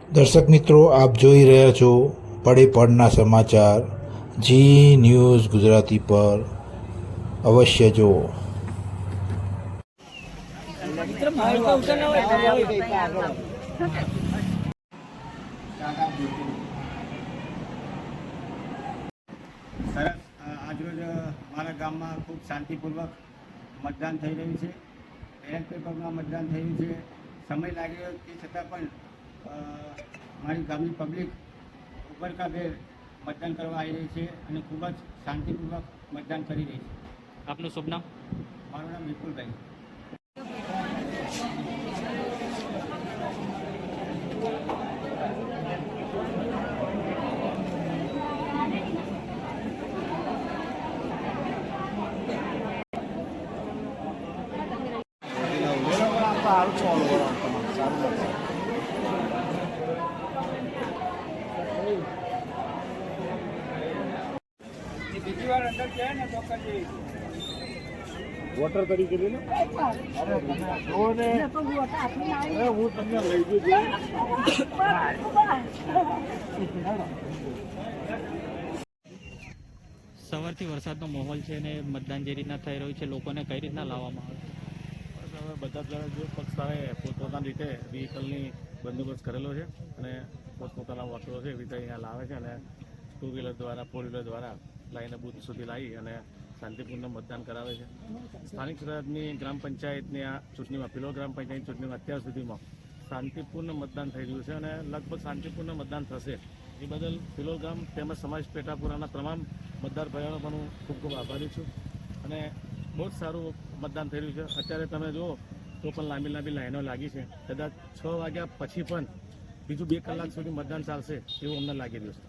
દર્શક મિત્રો, આપ જોઈ રહ્યા છો પડે પડના સમાચાર જી ન્યૂઝ ગુજરાતી પર અવશ્ય જુઓ. સરસ. આજરોજ મારા ગામમાં ખૂબ શાંતિપૂર્વક મતદાન થઈ રહ્યું છે. બેલેટ પેપરમાં મતદાન થયું છે. સમય લાગ્યો તે છતાં પણ મારી ગામની પબ્લિક ઉબરકાભેર મતદાન કરવા આવી રહી છે અને ખૂબ જ શાંતિપૂર્વક મતદાન કરી રહી છે. આપનું શુભ નામ? મારું નામ વિપુલભાઈ. વોટર તરીકે હું તમને લઈ જઉં. સવારથી વરસાદનો માહોલ છે અને મતદાન જે રીતના થઈ રહ્યું છે, લોકોને કઈ રીતના લાવવામાં આવે? હવે બધા જ જે પક્ષાએ પોતપોતાની રીતે વ્હીકલની બંદોબસ્ત કરેલો છે અને પોતપોતાના વોટરો છે એવી રીતે અહીંયા લાવે છે અને ટુ વ્હીલર દ્વારા, ફોર વ્હીલર દ્વારા લાવીને બૂથ સુધી લાવી અને શાંતિપૂર્ણ મતદાન કરાવે છે. સ્થાનિક સ્વરાજની ગ્રામ પંચાયતની આ ચૂંટણીમાં, પિલોર ગ્રામ પંચાયતની ચૂંટણીમાં અત્યાર સુધીમાં શાંતિપૂર્ણ મતદાન થઈ રહ્યું છે અને લગભગ શાંતિપૂર્ણ મતદાન થશે. એ બદલ પિલોર ગામ તેમજ સમાજ પેટાપુરાના તમામ મતદાર ભાઈઓનો પણ હું ખૂબ ખૂબ આભારી છું અને બહુ જ સારું મતદાન થઈ રહ્યું છે. અત્યારે તમે જુઓ તો પણ લાંબી લાંબી લાઈનો લાગી છે. કદાચ 6 વાગ્યા પછી પણ બીજું 2 કલાક સુધી મતદાન ચાલશે એવું અમને લાગી રહ્યું છે.